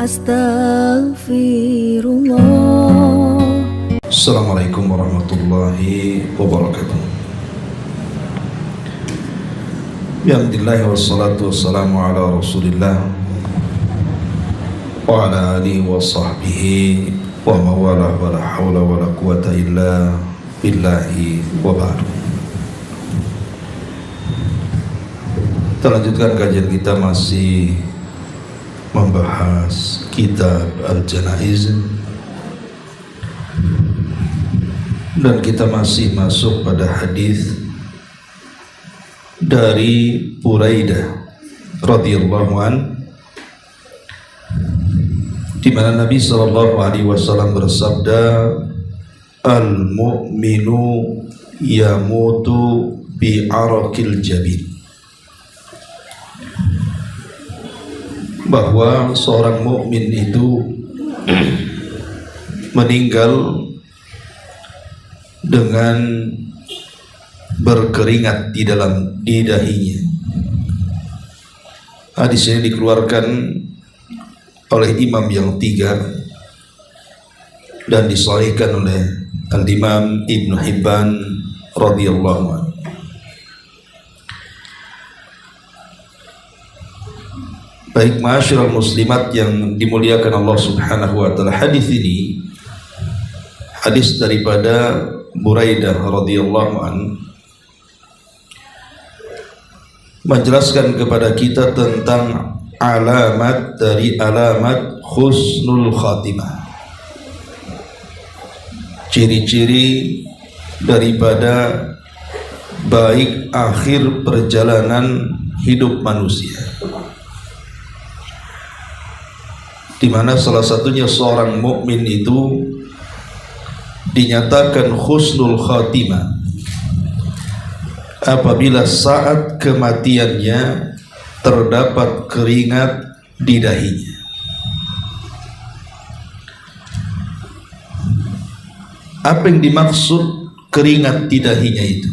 Astaghfirullah. Assalamualaikum warahmatullahi wabarakatuh. Bismillah wassalatu wassalamu ala rasulillah wa ala alihi wa sahbihi wa mawala wa la hawla wa la quwata illa billahi wa ba'du. Kita lanjutkan kajian kita, masih membahas kitab Al-Janaiz, dan kita masih masuk pada hadis dari Buraidah radhiyallahu an, di mana Nabi sallallahu alaihi wasallam bersabda, al-mu'minu yamutu bi arakil jabin, bahwa seorang mukmin itu meninggal dengan berkeringat di dahinya. Hadis ini dikeluarkan oleh imam yang tiga dan disahihkan oleh Al-Imam Ibnu Hibban radhiyallahu anhu. Baik ma'asyiral muslimat yang dimuliakan Allah Subhanahu wa taala, hadis ini hadis daripada Buraidah radhiyallahu an menjelaskan kepada kita tentang alamat dari alamat husnul khatimah, ciri-ciri daripada baik akhir perjalanan hidup manusia, di mana salah satunya seorang mukmin itu dinyatakan husnul khatimah apabila saat kematiannya terdapat keringat di dahinya. Apa yang dimaksud keringat di dahinya itu?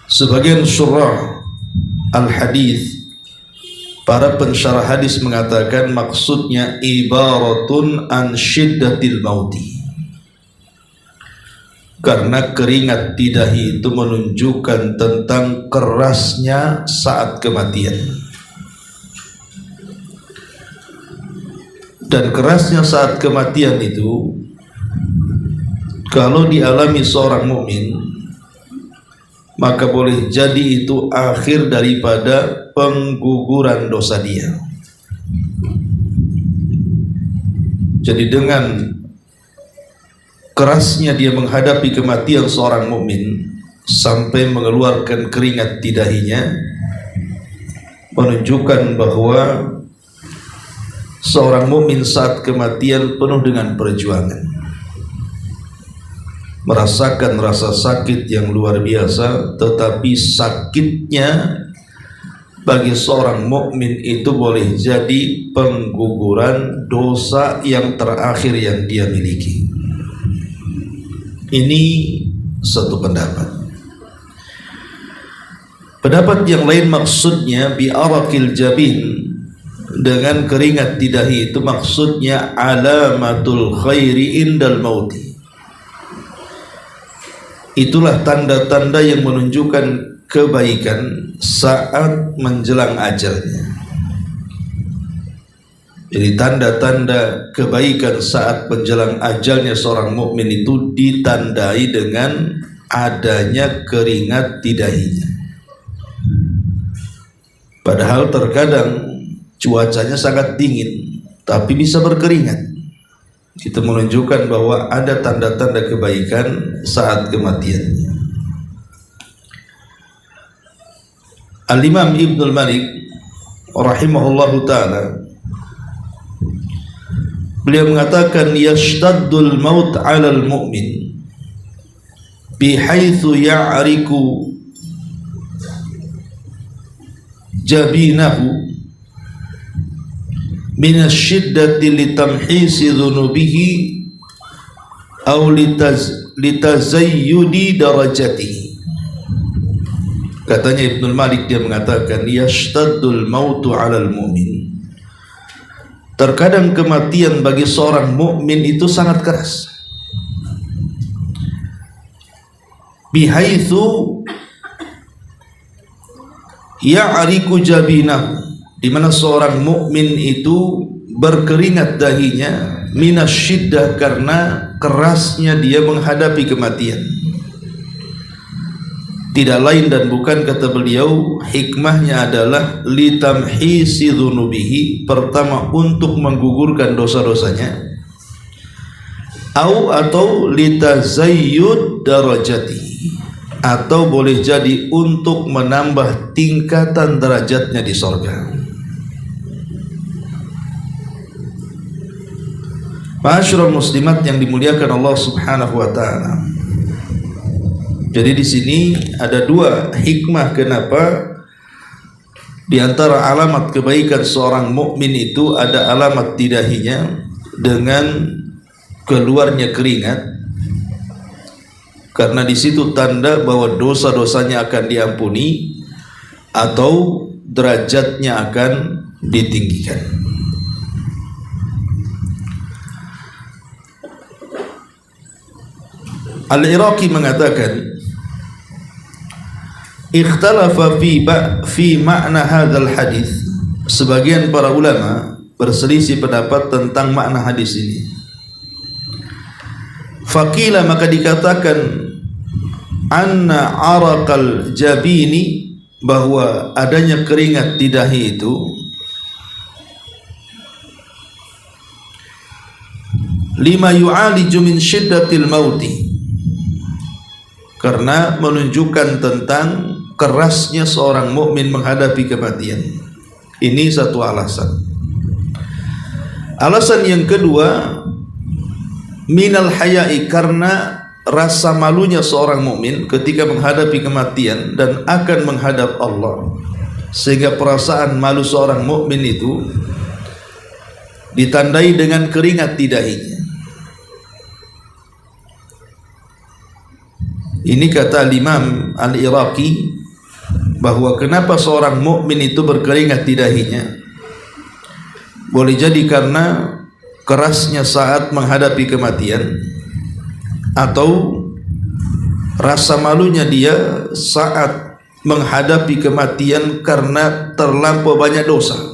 Sebagian syurah al-hadis, para pensyarah hadis mengatakan maksudnya ibaratun an syiddatil mauti, karena keringat di dahi itu menunjukkan tentang kerasnya saat kematian. Dan kerasnya saat kematian itu kalau dialami seorang mukmin, maka boleh jadi itu akhir daripada pengguguran dosa dia. Jadi dengan kerasnya dia menghadapi kematian seorang mukmin sampai mengeluarkan keringat di dahinya, menunjukkan bahwa seorang mukmin saat kematian penuh dengan perjuangan, merasakan rasa sakit yang luar biasa, tetapi sakitnya bagi seorang mukmin itu boleh jadi pengguguran dosa yang terakhir yang dia miliki. Ini satu pendapat. Pendapat yang lain maksudnya bi arakil jabin, dengan keringat di dahi itu maksudnya alamatul khairi indal mauti. Itulah tanda-tanda yang menunjukkan kebaikan saat menjelang ajalnya. Jadi tanda-tanda kebaikan saat menjelang ajalnya seorang mukmin itu ditandai dengan adanya keringat di dahinya. Padahal terkadang cuacanya sangat dingin tapi bisa berkeringat. Itu menunjukkan bahwa ada tanda-tanda kebaikan saat kematiannya. Al-Imam Ibnul Malik rahimahullahu ta'ala, beliau mengatakan yashtaddul maut 'alal mu'min bihaitsu ya'riku jabinahu min asyiddati litamhisi dhunubihi aw litazayyudi darajatihi. Katanya Ibnul Malik, dia mengatakan yashtaddul mautu 'alal mu'min, Terkadang kematian bagi seorang mukmin itu sangat keras. Bihaitsu ya'riku jabinahu, di mana seorang mukmin itu berkeringat dahinya minasyiddah, karena kerasnya dia menghadapi kematian. Tidak lain dan bukan, kata beliau, hikmahnya adalah litamhisi dzunubihi, pertama untuk menggugurkan dosa-dosanya, atau litazayyud darajatihi, atau boleh jadi untuk menambah tingkatan derajatnya di sorga. Ma'asyiral muslimat yang dimuliakan Allah Subhanahu wa taala. Jadi di sini ada dua hikmah kenapa di antara alamat kebaikan seorang mukmin itu ada alamat di dahinya dengan keluarnya keringat, karena di situ tanda bahwa dosa-dosanya akan diampuni atau derajatnya akan ditinggikan. Al-Iraqi mengatakan, ikhtalafa fi makna hadzal hadis. Sebagian para ulama berselisih pendapat tentang makna hadis ini. Faqila, maka dikatakan, anna araqal jabini, bahwa adanya keringat di dahi itu lima yu'aliju min syiddatil mauti, karena menunjukkan tentang kerasnya seorang mukmin menghadapi kematian. Ini satu alasan. Alasan yang kedua, minal haya'i, karena rasa malunya seorang mukmin ketika menghadapi kematian dan akan menghadap Allah, sehingga perasaan malu seorang mukmin itu ditandai dengan keringat di dahinya. Ini kata Imam Al-Iraqi, bahwa kenapa seorang mukmin itu berkeringat di dahinya, boleh jadi karena kerasnya saat menghadapi kematian, atau rasa malunya dia saat menghadapi kematian karena terlampau banyak dosa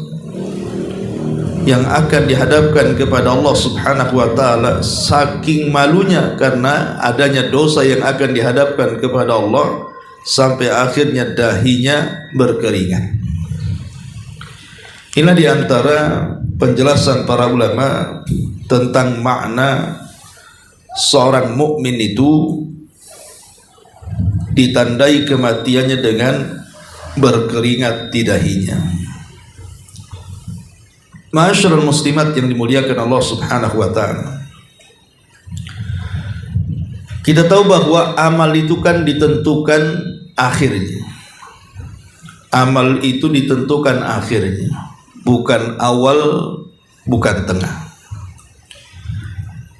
yang akan dihadapkan kepada Allah Subhanahu wa taala. Saking malunya karena adanya dosa yang akan dihadapkan kepada Allah, sampai akhirnya dahinya berkeringat. Inilah diantara penjelasan para ulama tentang makna seorang mukmin itu ditandai kematiannya dengan berkeringat di dahinya. Ma'asyiral muslimat yang dimuliakan Allah Subhanahu wa taala. Kita tahu bahwa amal itu kan ditentukan akhirnya. Amal itu ditentukan akhirnya, bukan awal, bukan tengah.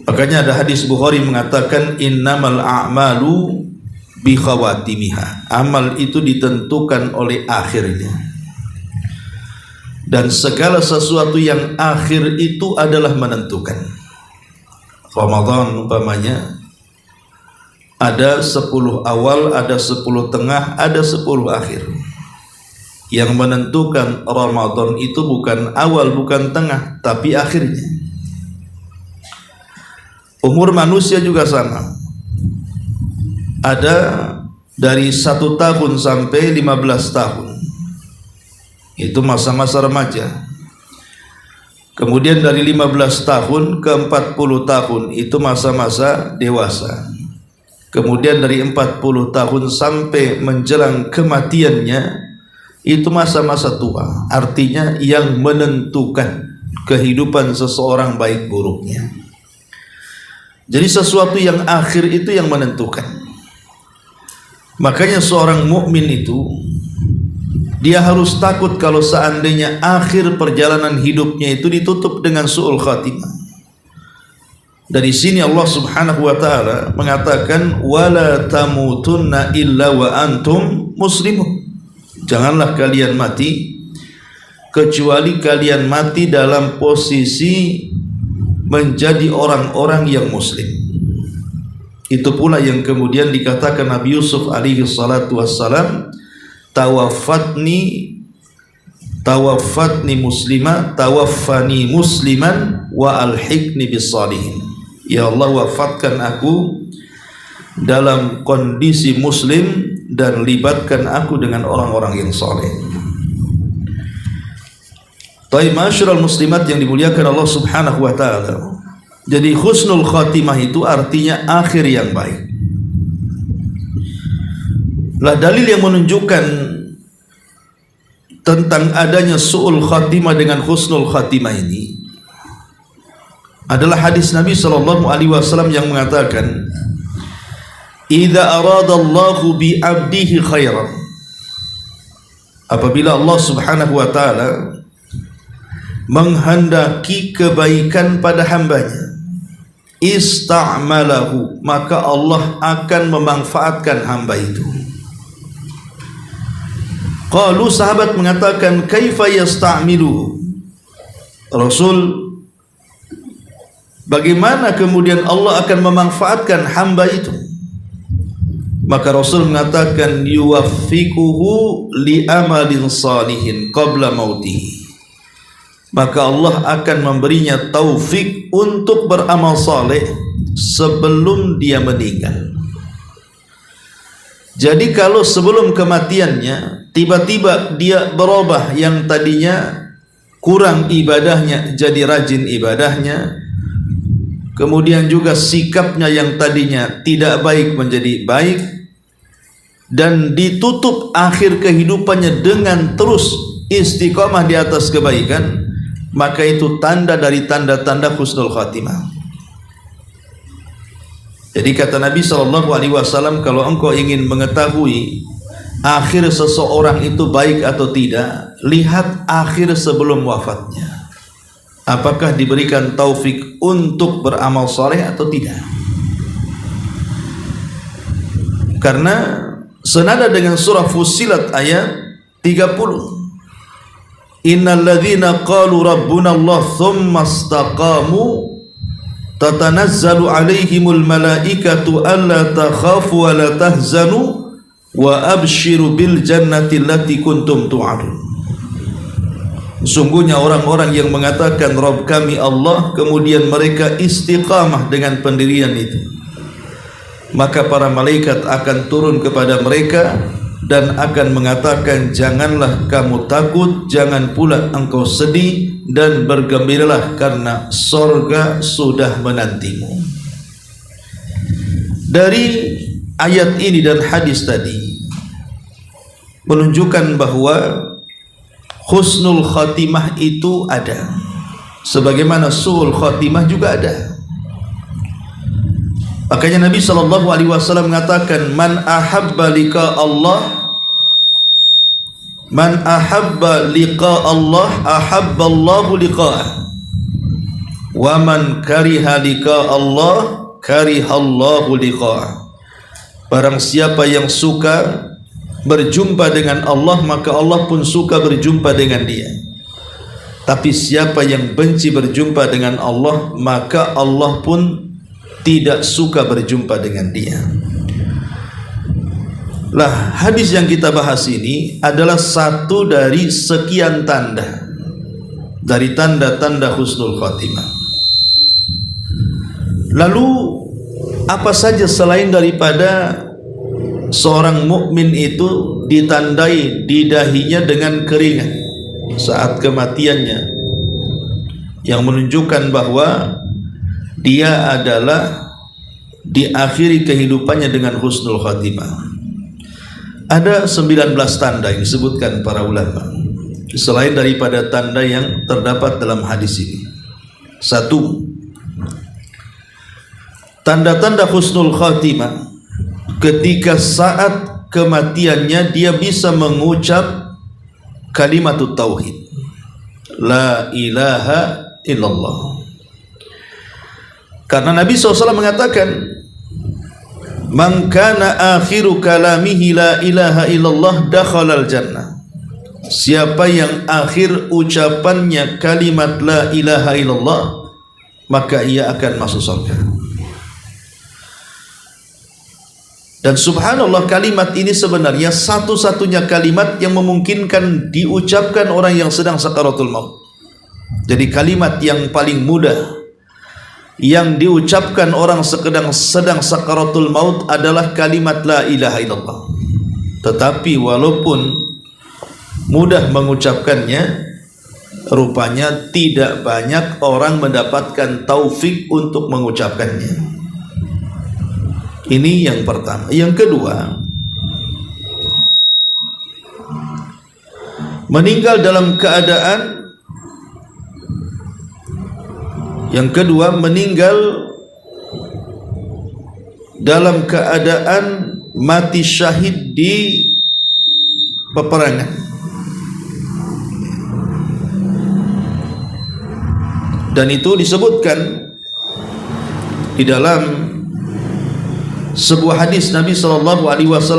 Makanya ada hadis Bukhari mengatakan, innamal a'malu bi khawatimiha. Amal itu ditentukan oleh akhirnya. Dan segala sesuatu yang akhir itu adalah menentukan. Ramadan umpamanya ada 10 awal, ada 10 tengah, ada 10 akhir. Yang menentukan Ramadan itu bukan awal, bukan tengah, tapi akhirnya. Umur manusia juga sama. Ada dari 1 tahun sampai 15 tahun. Itu masa-masa remaja. Kemudian dari 15 tahun ke 40 tahun itu masa-masa dewasa. Kemudian dari 40 tahun sampai menjelang kematiannya itu masa-masa tua. Artinya yang menentukan kehidupan seseorang baik buruknya. Jadi sesuatu yang akhir itu yang menentukan. Makanya seorang mukmin itu dia harus takut kalau seandainya akhir perjalanan hidupnya itu ditutup dengan su'ul khatimah. Dari sini Allah Subhanahu wa taala mengatakan, wala tamutunna illa wa antum muslimun. Janganlah kalian mati kecuali kalian mati dalam posisi menjadi orang-orang yang muslim. Itu pula yang kemudian dikatakan Nabi Yusuf alaihi salatu wassalam, tawaffani muslima, tawaffani musliman wa alhiqni bis-shalihin. Ya Allah, wafatkan aku dalam kondisi muslim dan libatkan aku dengan orang-orang yang saleh. Taib masyarul muslimat yang dimuliakan Allah subhanahu wa ta'ala. Jadi husnul khatimah itu artinya akhir yang baik. Lah dalil yang menunjukkan tentang adanya su'ul khatimah dengan husnul khatimah ini adalah hadis Nabi sallallahu alaihi wasallam yang mengatakan, idza aradallahu bi 'abdihi khairan, apabila Allah subhanahu wa ta'ala menghendaki kebaikan pada hambanya, ista'malahu, maka Allah akan memanfaatkan hamba itu. Qalu, sahabat mengatakan, kaifa yasta'milu? Rasul, bagaimana kemudian Allah akan memanfaatkan hamba itu? Maka Rasul mengatakan, yuwaffiquhu li amalin salihin qabla mautihi, maka Allah akan memberinya taufik untuk beramal saleh sebelum dia meninggal. Jadi kalau sebelum kematiannya tiba-tiba dia berubah, yang tadinya kurang ibadahnya jadi rajin ibadahnya, kemudian juga sikapnya yang tadinya tidak baik menjadi baik, dan ditutup akhir kehidupannya dengan terus istiqamah di atas kebaikan, maka itu tanda dari tanda-tanda husnul khatimah. Jadi kata Nabi SAW, kalau engkau ingin mengetahui akhir seseorang itu baik atau tidak, lihat akhir sebelum wafatnya. Apakah diberikan taufik untuk beramal saleh atau tidak? Karena senada dengan surah Fussilat ayat 30, innal ladzina qalu rabbuna Allah tsumma istaqamu tatanazzalu alaihimul malaikatu alla takhafu wa la tahzanu wa abshiru bil jannati allati kuntum tu'adun. Sungguhnya orang-orang yang mengatakan Rabb kami Allah, kemudian mereka istiqamah dengan pendirian itu, maka para malaikat akan turun kepada mereka dan akan mengatakan, janganlah kamu takut, jangan pula engkau sedih, dan bergembiralah karena sorga sudah menantimu. Dari ayat ini dan hadis tadi menunjukkan bahwa husnul khatimah itu ada, sebagaimana su'ul khatimah juga ada. Makanya Nabi SAW mengatakan, man ahabba liqa Allah, man ahabba liqa Allah ahabba Allahu liqa'ah, wa man kariha liqa Allah kariha Allahu liqa'ah. Barang siapa yang suka berjumpa dengan Allah, maka Allah pun suka berjumpa dengan dia. Tapi siapa yang benci berjumpa dengan Allah, maka Allah pun tidak suka berjumpa dengan dia. Lah, hadis yang kita bahas ini adalah satu dari sekian tanda dari tanda-tanda husnul khatimah. Lalu apa saja selain daripada seorang mukmin itu ditandai di dahinya dengan keringat saat kematiannya, yang menunjukkan bahwa dia adalah diakhiri kehidupannya dengan husnul khatimah? Ada 19 tanda yang disebutkan para ulama selain daripada tanda yang terdapat dalam hadis ini. 1. Tanda-tanda husnul khatimah ketika saat kematiannya dia bisa mengucap kalimatut tauhid, la ilaha illallah. Karena Nabi SAW mengatakan, man kana akhiru kalamihi la ilaha illallah dakhalal jannah siapa yang akhir ucapannya kalimat la ilaha illallah, maka ia akan masuk surga. Dan subhanallah, kalimat ini sebenarnya satu-satunya kalimat yang memungkinkan diucapkan orang yang sedang sakaratul maut. Jadi kalimat yang paling mudah yang diucapkan orang sedang sakaratul maut adalah kalimat la ilaha illallah. Tetapi walaupun mudah mengucapkannya, rupanya tidak banyak orang mendapatkan taufik untuk mengucapkannya. Ini yang pertama. Yang kedua, meninggal dalam keadaan mati syahid di peperangan. Dan itu disebutkan di dalam sebuah hadis Nabi SAW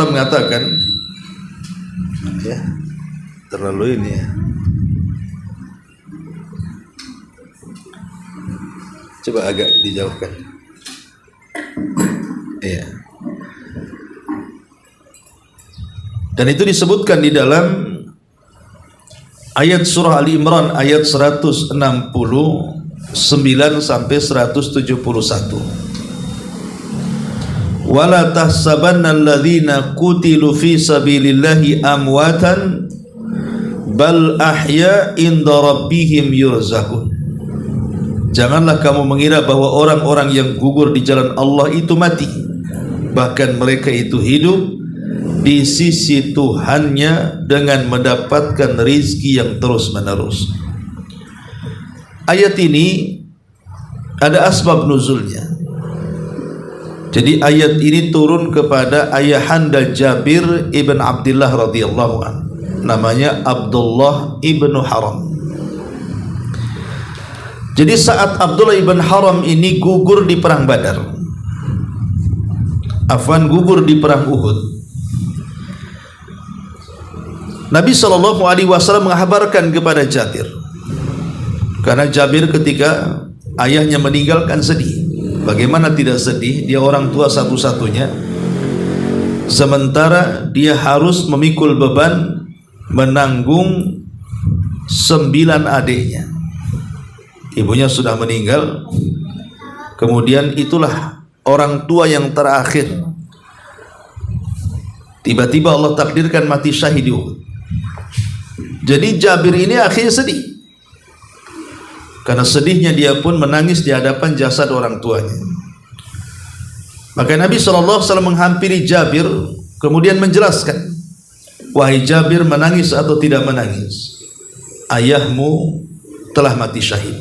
mengatakan, ya, terlalu ini ya. Coba agak dijauhkan. Iya. Dan itu disebutkan di dalam ayat surah Ali Imran ayat 169 sampai 171. Wala tahsabanna alladhina qutilu fi sabilillahi amwatan bal ahya inda rabbihim yurzaqun. Janganlah kamu mengira bahwa orang-orang yang gugur di jalan Allah itu mati, bahkan mereka itu hidup di sisi Tuhannya dengan mendapatkan rizki yang terus menerus. Ayat ini ada asbab nuzulnya. Jadi ayat ini turun kepada ayahanda Jabir ibn Abdullah radhiyallahu anhu, namanya Abdullah ibn Haram. Jadi saat Abdullah ibn Haram ini gugur di perang Badar, gugur di perang Uhud, Nabi SAW mengabarkan kepada Jabir, karena Jabir ketika ayahnya meninggalkan sedih. Bagaimana tidak sedih? Dia orang tua satu-satunya, sementara dia harus memikul beban menanggung 9 adiknya. Ibunya sudah meninggal, kemudian itulah orang tua yang terakhir. Tiba-tiba Allah takdirkan mati syahid. Jadi Jabir ini akhirnya sedih. Karena sedihnya dia pun menangis di hadapan jasad orang tuanya. Maka Nabi SAW menghampiri Jabir, kemudian menjelaskan, wahai Jabir, menangis atau tidak menangis, ayahmu telah mati syahid.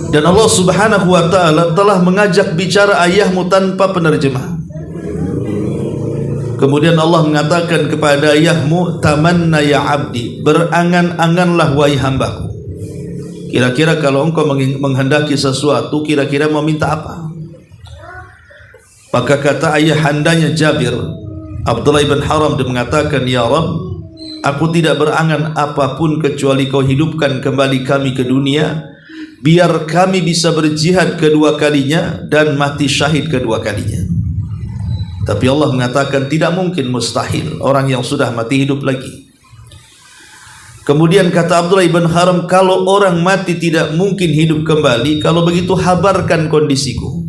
Dan Allah Subhanahu wa ta'ala telah mengajak bicara ayahmu tanpa penerjemah. Kemudian Allah mengatakan kepada ayahmu, tamanna ya abdi, berangan-anganlah wahai hambaku. Kira-kira kalau engkau menghendaki sesuatu, kira-kira mau minta apa? Maka kata ayahandanya Jabir, Abdullah ibn Haram, dia mengatakan, ya Rabb, aku tidak berangan apapun kecuali kau hidupkan kembali kami ke dunia, biar kami bisa berjihad kedua kalinya dan mati syahid kedua kalinya. Tapi Allah mengatakan tidak mungkin, mustahil, orang yang sudah mati hidup lagi. Kemudian kata Abdullah ibn Haram, kalau orang mati tidak mungkin hidup kembali, kalau begitu habarkan kondisiku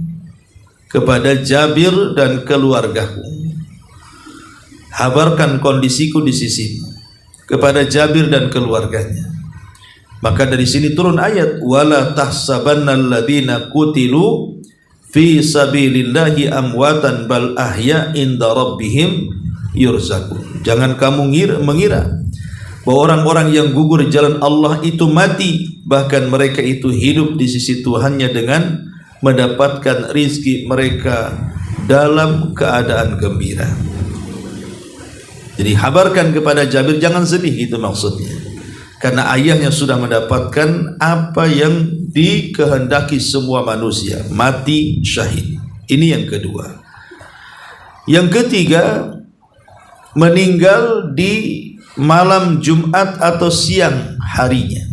kepada Jabir dan keluargaku. Habarkan kondisiku di sisimu kepada Jabir dan keluarganya. Maka dari sini turun ayat, wala tahsabannal ladzina qutilu fi sabilillahi amwatan bal ahya inda rabbihim yurzaqun. Jangan kamu mengira bahwa orang-orang yang gugur di jalan Allah itu mati, bahkan mereka itu hidup di sisi Tuhannya dengan mendapatkan rizki mereka dalam keadaan gembira. Jadi habarkan kepada Jabir, jangan sedih, gitu maksudnya. Karena ayahnya sudah mendapatkan apa yang dikehendaki semua manusia, mati syahid. Ini yang kedua. Yang ketiga, meninggal di malam Jumat atau siang harinya.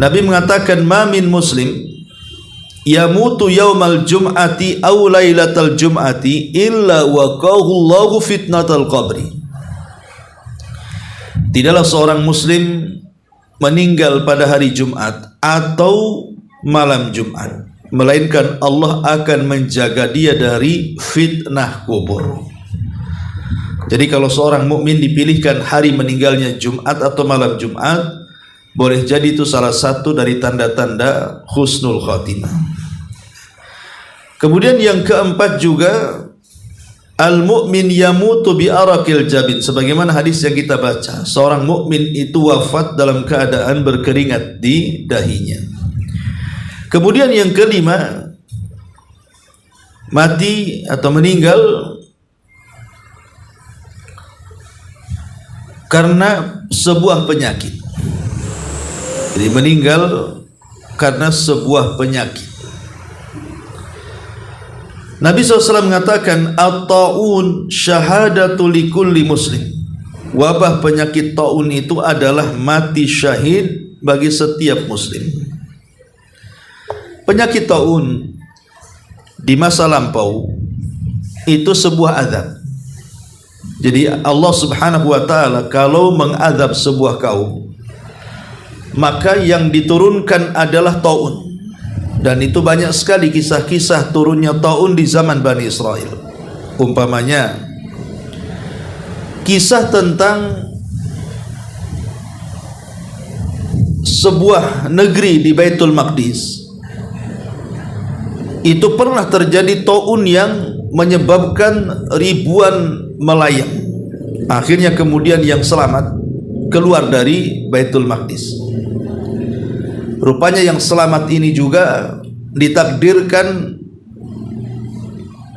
Nabi mengatakan, ma min muslim yamutu yaumal jum'ati aw lailatal jum'ati illa waqahu Allahu fitnatal qabri. Tidaklah seorang muslim meninggal pada hari Jumat atau malam Jumat, melainkan Allah akan menjaga dia dari fitnah kubur. Jadi kalau seorang mukmin dipilihkan hari meninggalnya Jumat atau malam Jumat, boleh jadi itu salah satu dari tanda-tanda husnul khatimah. Kemudian yang keempat juga, al-mu'min yamutu bi arakil jabin, sebagaimana hadis yang kita baca, seorang mukmin itu wafat dalam keadaan berkeringat di dahinya. Kemudian yang kelima, mati atau meninggal karena sebuah penyakit. Jadi meninggal karena sebuah penyakit. Nabi SAW mengatakan, at-ta'un syahadatu likulli muslim. Wabah penyakit ta'un itu adalah mati syahid bagi setiap muslim. Penyakit ta'un di masa lampau itu sebuah azab. Jadi Allah Subhanahu wa ta'ala kalau mengadab sebuah kaum, maka yang diturunkan adalah ta'un. Dan itu banyak sekali kisah-kisah turunnya ta'un di zaman Bani Israel. Umpamanya kisah tentang sebuah negeri di Baitul Maqdis. Itu pernah terjadi ta'un yang menyebabkan ribuan melayang. Akhirnya kemudian yang selamat keluar dari Baitul Maqdis. Rupanya yang selamat ini juga ditakdirkan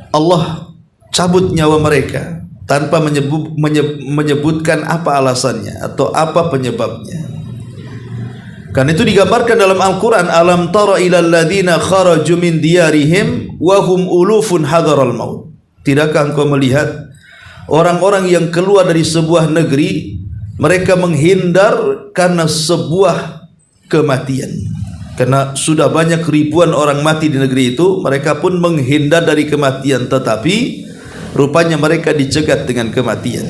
Allah cabut nyawa mereka tanpa menyebutkan apa alasannya atau apa penyebabnya. Karena itu digambarkan dalam Al-Quran, alam tara ilal ladzina kharaju min diyarihim wa hum ulufun hadaral maut. Tidakkah engkau melihat orang-orang yang keluar dari sebuah negeri, mereka menghindar karena sebuah kematian. Karena sudah banyak ribuan orang mati di negeri itu, mereka pun menghindar dari kematian, tetapi rupanya mereka dicegat dengan kematian.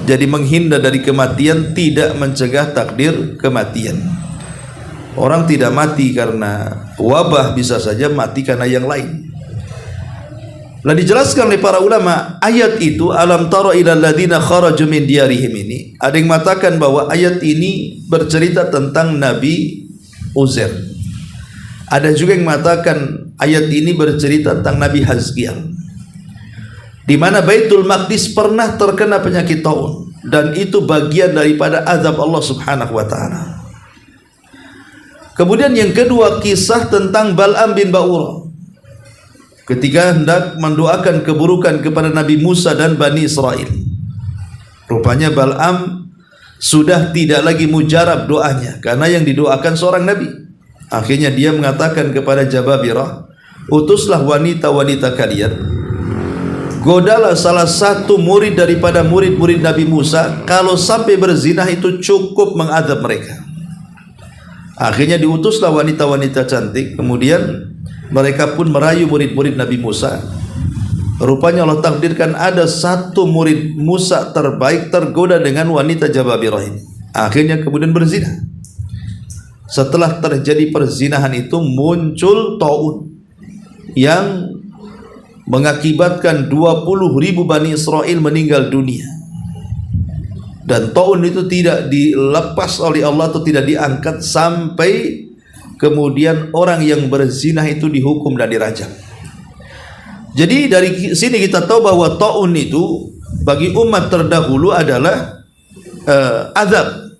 Jadi menghindar dari kematian tidak mencegah takdir kematian. Orang tidak mati karena wabah, bisa saja mati karena yang lain. Nah, dijelaskan oleh para ulama, ayat itu alam tara ilal ladzina kharaju min diyarihim ini, ada yang mengatakan bahwa ayat ini bercerita tentang Nabi Uzair. Ada juga yang mengatakan ayat ini bercerita tentang Nabi Hazkiel, di mana Baitul Maqdis pernah terkena penyakit taun, dan itu bagian daripada azab Allah Subhanahu wa taala. Kemudian yang kedua, kisah tentang Bal'am bin Ba'urah ketika hendak mendoakan keburukan kepada Nabi Musa dan Bani Israel. Rupanya Bal'am sudah tidak lagi mujarab doanya, karena yang didoakan seorang nabi. Akhirnya dia mengatakan kepada Jababirah, utuslah wanita-wanita kalian, godalah salah satu murid daripada murid-murid Nabi Musa, kalau sampai berzinah itu cukup mengadab mereka. Akhirnya diutuslah wanita-wanita cantik, kemudian mereka pun merayu murid-murid Nabi Musa. Rupanya Allah takdirkan ada satu murid Musa terbaik tergoda dengan wanita Jababirah ini. Akhirnya kemudian berzina. Setelah terjadi perzinahan itu muncul taun yang mengakibatkan 20.000 Bani Israel meninggal dunia. Dan taun itu tidak dilepas oleh Allah atau tidak diangkat sampai kemudian orang yang berzina itu dihukum dan dirajam. Jadi dari sini kita tahu bahwa taun itu bagi umat terdahulu adalah azab.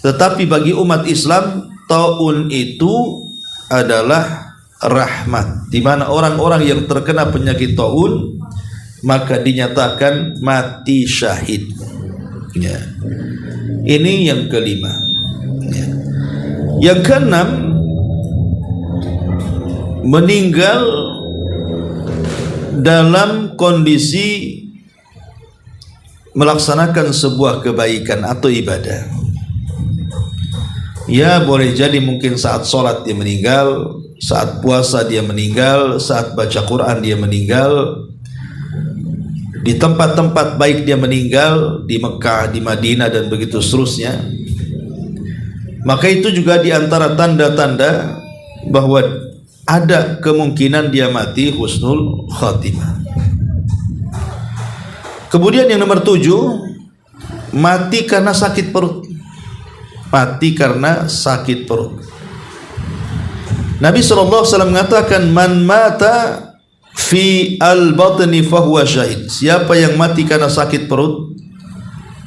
Tetapi bagi umat Islam, taun itu adalah rahmat, di mana orang-orang yang terkena penyakit taun maka dinyatakan mati syahid. Ya. Ini yang kelima. Ya. Yang keenam, meninggal dalam kondisi melaksanakan sebuah kebaikan atau ibadah. Ya, boleh jadi mungkin saat sholat dia meninggal, saat puasa dia meninggal, saat baca Quran dia meninggal, di tempat-tempat baik dia meninggal, di Mekah, di Madinah dan begitu seterusnya. Maka itu juga di antara tanda-tanda bahwa ada kemungkinan dia mati husnul khatimah. Kemudian yang nomor 7, mati karena sakit perut. Mati karena sakit perut. Nabi SAW mengatakan, man mata fi al-batni fahuwa syahid. Siapa yang mati karena sakit perut,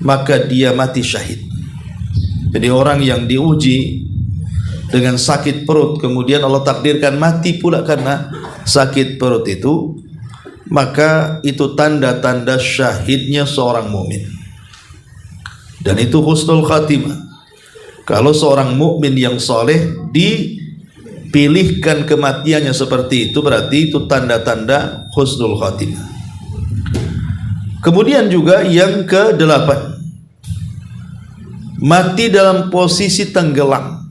maka dia mati syahid. Jadi orang yang diuji dengan sakit perut, kemudian Allah takdirkan mati pula karena sakit perut itu, maka itu tanda-tanda syahidnya seorang mukmin. Dan itu husnul khatimah. Kalau seorang mukmin yang soleh dipilihkan kematiannya seperti itu, berarti itu tanda-tanda husnul khatimah. Kemudian juga yang ke-8, mati dalam posisi tenggelam.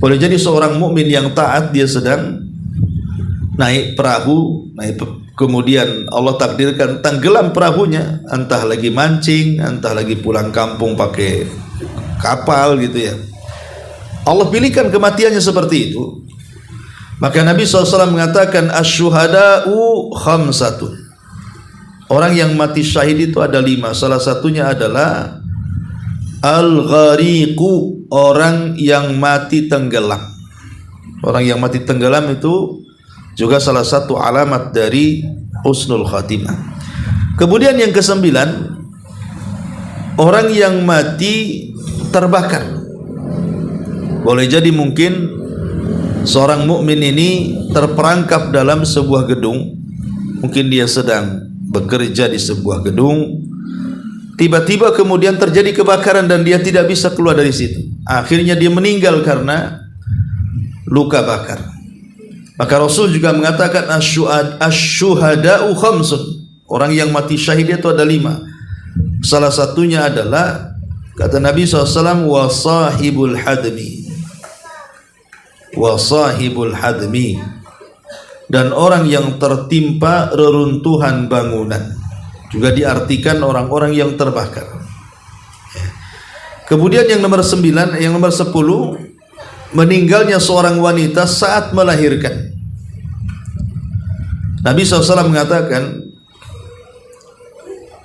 Boleh jadi seorang mukmin yang taat, dia sedang naik perahu, kemudian Allah takdirkan tenggelam perahunya, entah lagi mancing, entah lagi pulang kampung pakai kapal gitu ya. Allah pilihkan kematiannya seperti itu. Maka Nabi SAW mengatakan asyuhada'u khamsatun. Orang yang mati syahid itu ada 5. Salah satunya adalah al-ghariqu, orang yang mati tenggelam. Orang yang mati tenggelam itu juga salah satu alamat dari husnul khatimah. Kemudian yang ke-9, orang yang mati terbakar. Boleh jadi mungkin seorang mukmin ini terperangkap dalam sebuah gedung. Mungkin dia sedang bekerja di sebuah gedung, tiba-tiba kemudian terjadi kebakaran dan dia tidak bisa keluar dari situ. Akhirnya dia meninggal karena luka bakar. Maka Rasul juga mengatakan asyuhada'u khamsun. Orang yang mati syahid itu ada 5. Salah satunya adalah, kata Nabi SAW, wasahibul hadmi. Wasahibul hadmi. Dan orang yang tertimpa reruntuhan bangunan. Juga diartikan orang-orang yang terbakar. Kemudian yang nomor 9, yang nomor 10, meninggalnya seorang wanita saat melahirkan. Nabi SAW mengatakan,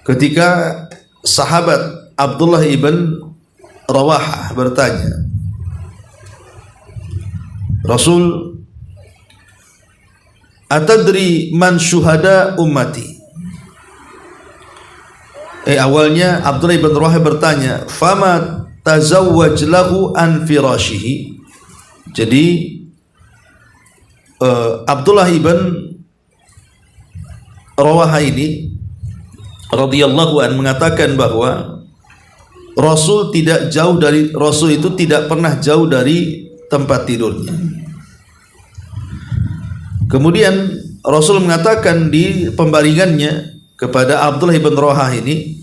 ketika sahabat Abdullah ibn Rawahah bertanya, Rasul, atadri man syuhada ummati? Awalnya Abdullah ibn Rawahah bertanya, fama tazawwaj lahu an firashihi. Jadi Abdullah ibn Rawahah ini radhiyallahu an mengatakan bahwa Rasul itu tidak pernah jauh dari tempat tidurnya. Kemudian Rasul mengatakan di pembaringannya kepada Abdullah ibn Rawahah ini,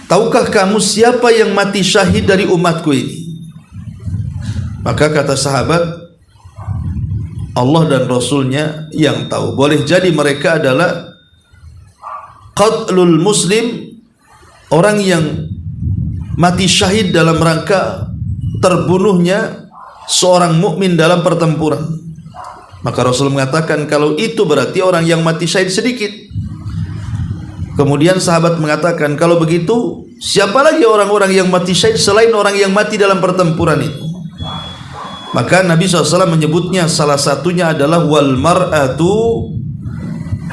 tahukah kamu siapa yang mati syahid dari umatku ini? Maka kata sahabat, Allah dan Rasulnya yang tahu. Boleh jadi mereka adalah qatlul muslim, orang yang mati syahid dalam rangka terbunuhnya seorang mukmin dalam pertempuran. Maka Rasul mengatakan kalau itu berarti orang yang mati syahid sedikit. Kemudian sahabat mengatakan, kalau begitu siapa lagi orang-orang yang mati syahid selain orang yang mati dalam pertempuran itu? Maka Nabi SAW menyebutnya, salah satunya adalah wal mar'atu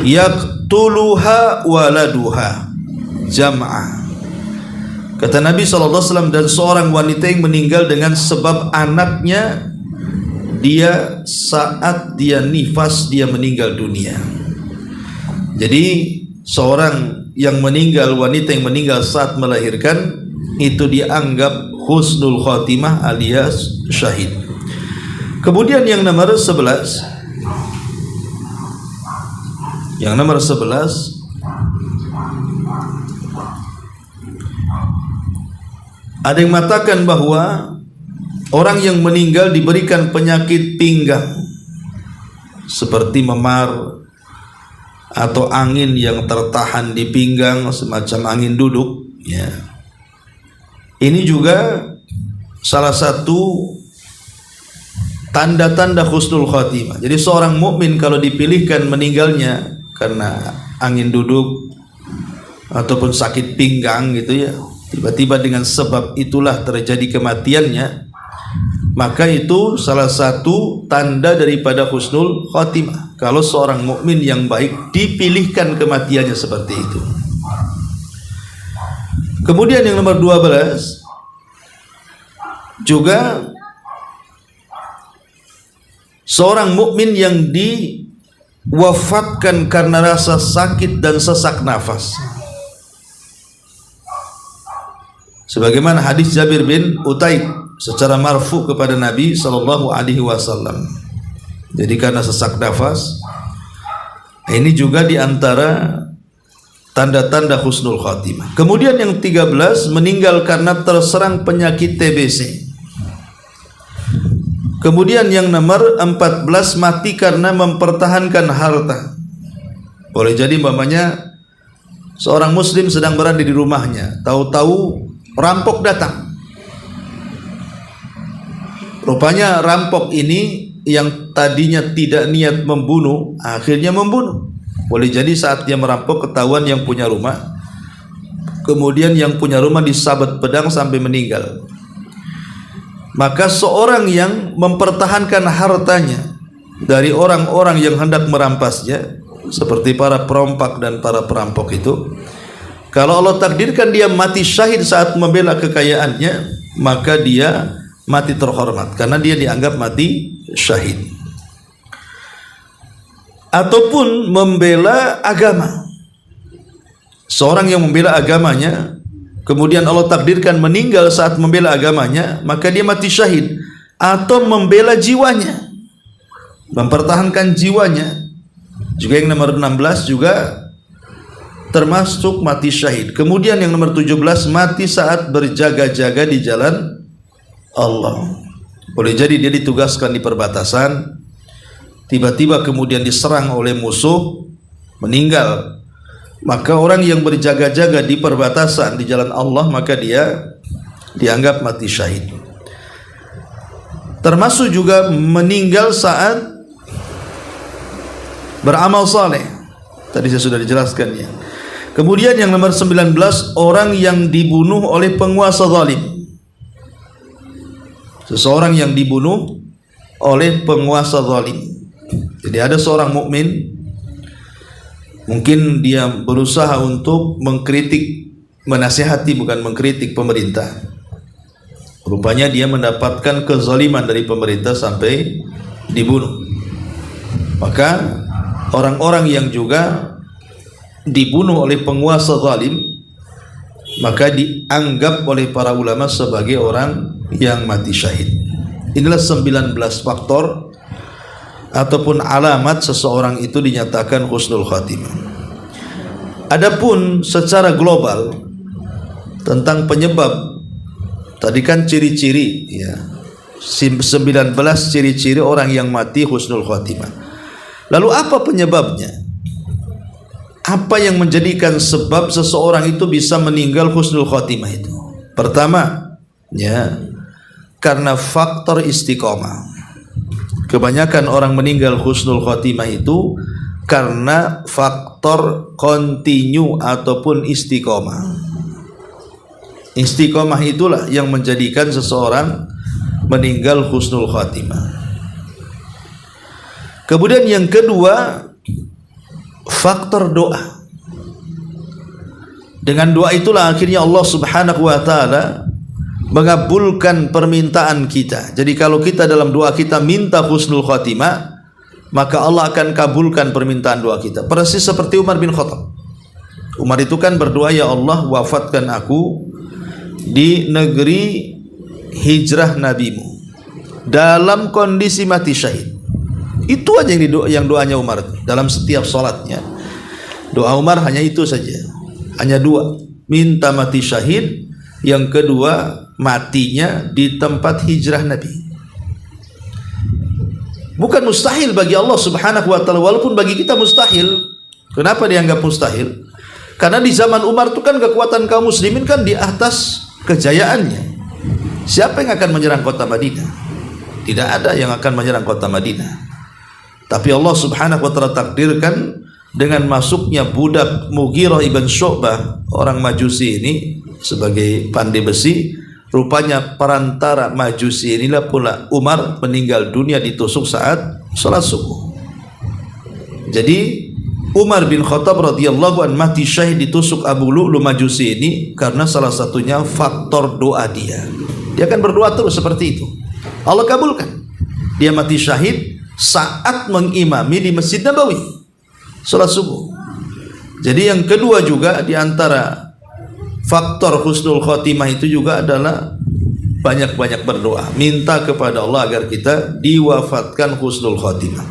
yaqtuluha waladuha jam'ah. Kata Nabi SAW, dan seorang wanita yang meninggal dengan sebab anaknya, dia saat dia nifas, dia meninggal dunia. Jadi seorang yang meninggal, wanita yang meninggal saat melahirkan, itu dianggap husnul khatimah alias syahid. Kemudian yang nomor 11, Ada yang mengatakan bahwa orang yang meninggal diberikan penyakit pinggang seperti memar atau angin yang tertahan di pinggang, semacam angin duduk, ya. Ini juga salah satu tanda-tanda husnul khatimah. Jadi seorang mukmin kalau dipilihkan meninggalnya karena angin duduk ataupun sakit pinggang gitu ya, tiba-tiba dengan sebab itulah terjadi kematiannya, maka itu salah satu tanda daripada husnul khatimah. Kalau seorang mukmin yang baik dipilihkan kematiannya seperti itu. Kemudian yang nomor 12 juga seorang mukmin yang diwafatkan karena rasa sakit dan sesak nafas. Sebagaimana hadis Jabir bin Utaib secara marfu kepada Nabi sallallahu alaihi wasallam. Jadi karena sesak nafas, ini juga diantara tanda-tanda husnul khatimah. Kemudian yang 13 meninggal karena terserang penyakit TBC. Kemudian yang nomor 14 mati karena mempertahankan harta. Boleh jadi umpamanya seorang muslim sedang berada di rumahnya, tahu-tahu rampok datang. Rupanya rampok ini yang tadinya tidak niat membunuh, akhirnya membunuh. Boleh jadi saat dia merampok ketahuan yang punya rumah, kemudian yang punya rumah disabet pedang sampai meninggal. Maka seorang yang mempertahankan hartanya dari orang-orang yang hendak merampasnya, seperti para perompak dan para perampok itu, kalau Allah takdirkan dia mati syahid saat membela kekayaannya, maka dia mati terhormat karena dia dianggap mati syahid. Ataupun membela agama, seorang yang membela agamanya kemudian Allah takdirkan meninggal saat membela agamanya, maka dia mati syahid. Atau membela jiwanya, mempertahankan jiwanya, juga yang nomor 16 juga termasuk mati syahid. Kemudian yang nomor 17 mati saat berjaga-jaga di jalan Allah. Boleh jadi dia ditugaskan di perbatasan, tiba-tiba kemudian diserang oleh musuh, meninggal. Maka orang yang berjaga-jaga di perbatasan di jalan Allah, maka dia dianggap mati syahid. Termasuk juga meninggal saat beramal saleh. Tadi saya sudah dijelaskannya. Kemudian yang nomor 19, orang yang dibunuh oleh penguasa zalim. Seseorang yang dibunuh oleh penguasa zalim. Jadi ada seorang mukmin, mungkin dia berusaha untuk mengkritik, menasihati, bukan mengkritik pemerintah. Rupanya dia mendapatkan kezaliman dari pemerintah sampai dibunuh. Maka orang-orang yang juga dibunuh oleh penguasa zalim, maka dianggap oleh para ulama sebagai orang yang mati syahid. Inilah 19 faktor ataupun alamat seseorang itu dinyatakan husnul khatimah. Adapun secara global tentang penyebab, tadi kan ciri-ciri ya, 19 ciri-ciri orang yang mati husnul khatimah. Lalu apa penyebabnya? Apa yang menjadikan sebab seseorang itu bisa meninggal husnul khatimah itu? Pertama, ya, karena faktor istiqomah. Kebanyakan orang meninggal husnul khatimah itu karena faktor kontinu ataupun istiqomah. Istiqomah itulah yang menjadikan seseorang meninggal husnul khatimah. Kemudian yang kedua, faktor doa. Dengan doa itulah akhirnya Allah Subhanahu wa taala mengabulkan permintaan kita. Jadi kalau kita dalam doa kita minta husnul khatimah, maka Allah akan kabulkan permintaan doa kita. Persis seperti Umar bin Khattab. Umar itu kan berdoa, ya Allah wafatkan aku di negeri hijrah nabimu dalam kondisi mati syahid. Itu aja yang doanya Umar dalam setiap sholatnya. Doa Umar hanya itu saja, hanya dua, minta mati syahid, yang kedua matinya di tempat hijrah Nabi. Bukan mustahil bagi Allah Subhanahu wa taala, walaupun bagi kita mustahil. Kenapa dianggap mustahil? Karena di zaman Umar itu kan kekuatan kaum muslimin kan di atas kejayaannya. Siapa yang akan menyerang kota Madinah? Tidak ada yang akan menyerang kota Madinah. Tapi Allah Subhanahu wa taala takdirkan dengan masuknya budak Mughirah ibn Syu'bah, orang Majusi ini, sebagai pandai besi. Rupanya perantara Majusi inilah pula Umar meninggal dunia ditusuk saat sholat subuh. Jadi Umar bin Khattab radhiyallahu anhu mati syahid ditusuk Abu Lu'lu Majusi ini karena salah satunya faktor doa dia. Dia kan berdoa terus seperti itu. Allah kabulkan. Dia mati syahid saat mengimami di Masjid Nabawi salat subuh. Jadi yang kedua juga di antara faktor husnul khotimah itu juga adalah banyak-banyak berdoa, minta kepada Allah agar kita diwafatkan husnul khotimah.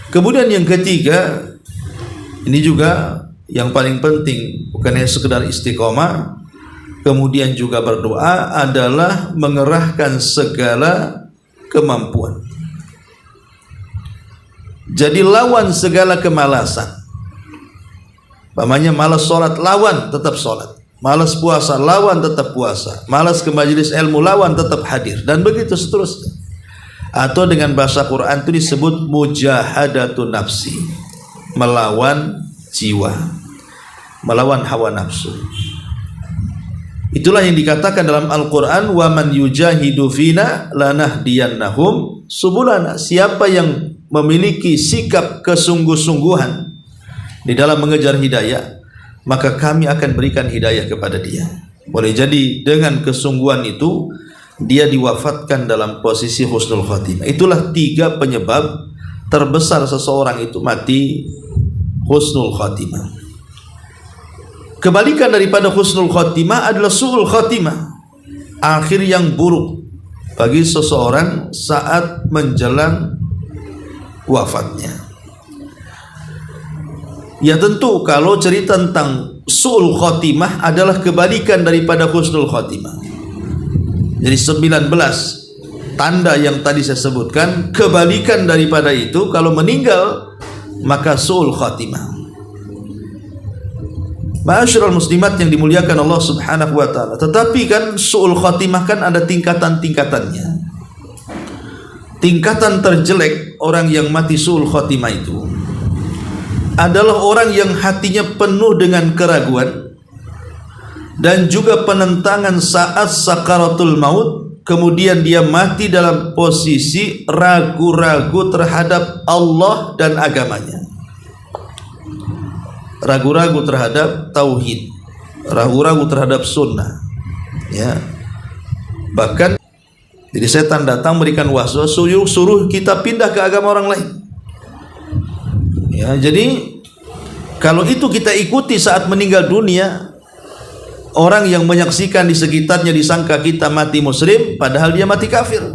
Kemudian yang ketiga, ini juga yang paling penting, bukan hanya sekedar istiqomah, kemudian juga berdoa adalah mengerahkan segala kemampuan. Jadi lawan segala kemalasan. Pamannya malas sholat, lawan tetap sholat. Malas puasa, lawan tetap puasa. Malas ke majelis ilmu, lawan tetap hadir. Dan begitu seterusnya. Atau dengan bahasa Quran itu disebut mujahadatun nafsi, melawan jiwa, melawan hawa nafsu. Itulah yang dikatakan dalam Al-Quran, wa man yujahidu fina lanahdiyannahum subulana. Siapa yang memiliki sikap kesungguh-sungguhan di dalam mengejar hidayah, maka kami akan berikan hidayah kepada dia. Boleh jadi dengan kesungguhan itu dia diwafatkan dalam posisi husnul khotimah. Itulah 3 penyebab terbesar seseorang itu mati husnul khotimah. Kebalikan daripada husnul khotimah adalah su'ul khotimah, akhir yang buruk bagi seseorang saat menjelang wafatnya. Ya tentu kalau cerita tentang su'ul khotimah adalah kebalikan daripada husnul khotimah. Jadi 19 tanda yang tadi saya sebutkan, kebalikan daripada itu, kalau meninggal maka su'ul khotimah. Ma'asyiral muslimat yang dimuliakan Allah Subhanahu wa taala. Tetapi kan su'ul khotimah kan ada tingkatan-tingkatannya. Tingkatan terjelek orang yang mati su'ul khotimah itu adalah orang yang hatinya penuh dengan keraguan dan juga penentangan saat sakaratul maut, kemudian dia mati dalam posisi ragu-ragu terhadap Allah dan agamanya, ragu-ragu terhadap tauhid, ragu-ragu terhadap sunnah, ya. Bahkan jadi setan datang memberikan waswas, suruh kita pindah ke agama orang lain. Ya, jadi kalau itu kita ikuti saat meninggal dunia, orang yang menyaksikan di sekitarnya disangka kita mati muslim, padahal dia mati kafir.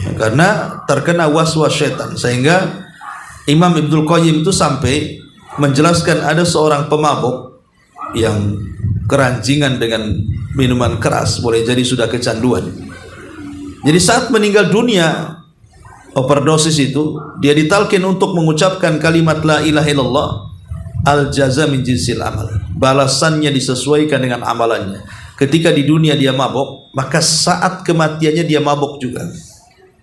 Ya, karena terkena waswas setan. Sehingga Imam Ibnul Qayyim itu sampai menjelaskan ada seorang pemabuk yang keranjingan dengan minuman keras, boleh jadi sudah kecanduan. Jadi saat meninggal dunia, overdosis itu, dia ditalkin untuk mengucapkan kalimat la ilaha illallah, al jaza min jinsil amal, balasannya disesuaikan dengan amalannya. Ketika di dunia dia mabuk, maka saat kematiannya dia mabuk juga.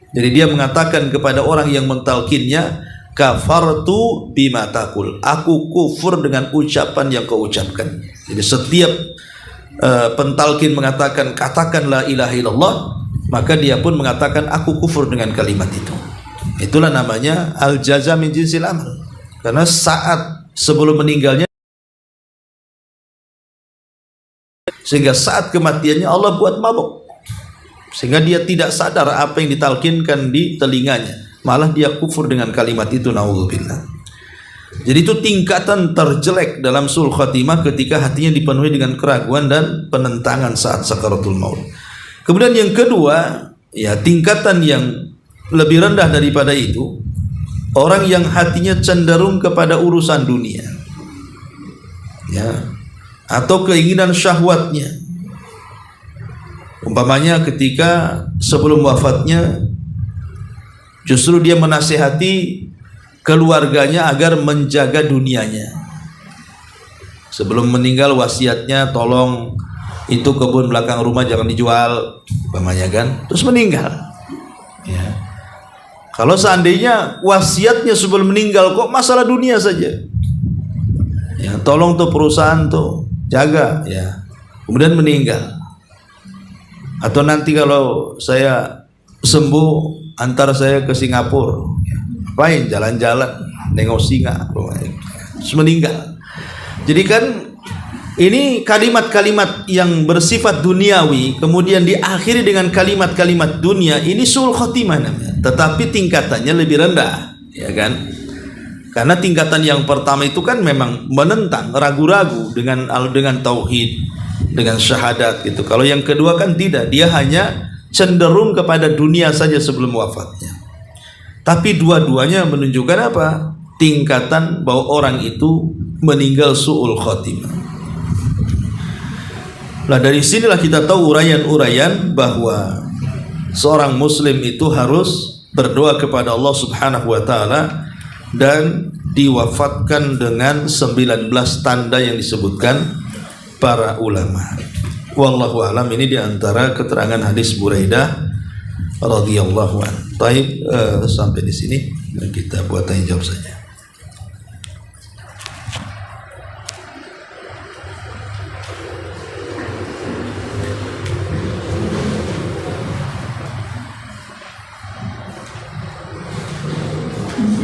Jadi dia mengatakan kepada orang yang mentalkinnya, kafartu bima taqul, aku kufur dengan ucapan yang kau ucapkan. Jadi setiap pentalkin mengatakan katakan la ilaha illallah, maka dia pun mengatakan aku kufur dengan kalimat itu. Itulah namanya al jaza min jinsil amal. Karena saat sebelum meninggalnya, sehingga saat kematiannya Allah buat mabuk, sehingga dia tidak sadar apa yang ditalkinkan di telinganya, malah dia kufur dengan kalimat itu, naudzubillah. Jadi itu tingkatan terjelek dalam su'ul khatimah, ketika hatinya dipenuhi dengan keraguan dan penentangan saat sakaratul maut. Kemudian yang kedua, ya tingkatan yang lebih rendah daripada itu, orang yang hatinya cenderung kepada urusan dunia, ya, atau keinginan syahwatnya, Umpamanya ketika sebelum wafatnya justru dia menasihati keluarganya agar menjaga dunianya. Sebelum meninggal wasiatnya, tolong itu kebun belakang rumah jangan dijual, umpamanya kan. Terus meninggal. Ya. Kalau seandainya wasiatnya sebelum meninggal kok masalah dunia saja, ya tolong tuh perusahaan tuh jaga, ya. Kemudian meninggal. Atau nanti kalau saya sembuh antar saya ke Singapura, ya. Ngapain jalan-jalan nengok singa, terus meninggal. Jadi kan ini kalimat-kalimat yang bersifat duniawi kemudian diakhiri dengan kalimat-kalimat dunia, ini suul khotimah namanya, tetapi tingkatannya lebih rendah, ya kan? Karena tingkatan yang pertama itu kan memang menentang, ragu-ragu dengan tauhid, dengan syahadat gitu. Kalau yang kedua kan tidak, dia hanya cenderung kepada dunia saja sebelum wafatnya. Tapi dua-duanya menunjukkan apa? Tingkatan bahwa orang itu meninggal su'ul khotimah. Nah, dari sinilah kita tahu uraian-uraian bahwa seorang muslim itu harus berdoa kepada Allah Subhanahu wa taala dan diwafatkan dengan 19 tanda yang disebutkan para ulama. Wallahu alam, ini diantara keterangan hadis Buraidah radhiyallahu anhu. Baik, sampai di sini kita buat tanya jawab saja.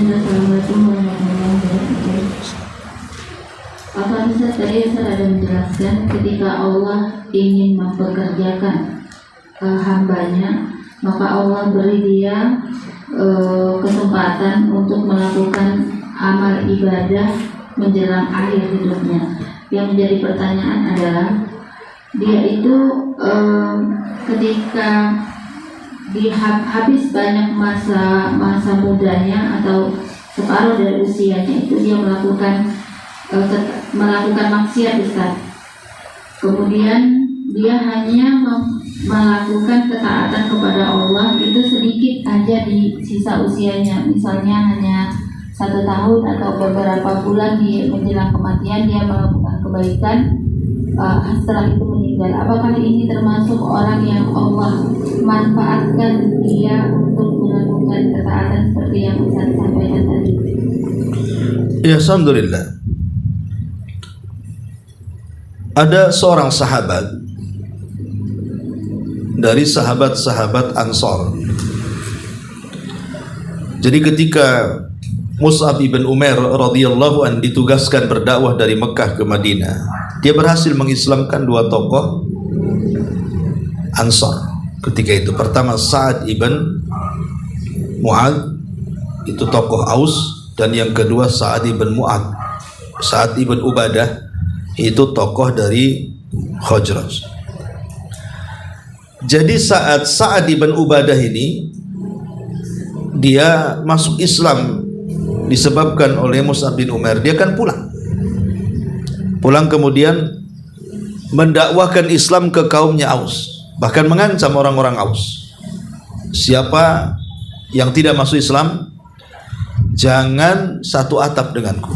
Assalamualaikum warahmatullahi wabarakatuh. Apa bisa tadi Ustaz ada menjelaskan ketika Allah ingin mempekerjakan hambanya, maka Allah beri dia kesempatan untuk melakukan amal ibadah menjelang akhir hidupnya. Yang menjadi pertanyaan adalah dia itu ketika habis banyak masa mudanya atau separuh dari usianya itu dia melakukan maksiat besar. Kemudian dia hanya melakukan ketaatan kepada Allah itu sedikit aja di sisa usianya, misalnya hanya 1 tahun atau beberapa bulan di menjelang kematian dia melakukan kebaikan, setelah itu meninggal. Apakah ini termasuk orang yang Allah manfaatkan dia untuk melakukan ketaatan seperti yang Ustaz sampaikan tadi? Ya, alhamdulillah. Ada seorang sahabat dari sahabat-sahabat Ansor. Jadi ketika Mus'ab ibn Umair radhiyallahu an ditugaskan berdakwah dari Mekah ke Madinah, dia berhasil mengislamkan 2 tokoh Ansor ketika itu. Pertama Sa'ad ibn Mu'ad, itu tokoh Aus, dan yang kedua Sa'ad ibn Mu'ad, Sa'ad ibn Ubadah, itu tokoh dari Khazraj. Jadi saat Sa'ad ibn Ubadah ini dia masuk Islam disebabkan oleh Mus'ab bin Umair, dia kan pulang kemudian mendakwahkan Islam ke kaumnya Aus, bahkan mengancam orang-orang Aus, siapa yang tidak masuk Islam jangan satu atap denganku.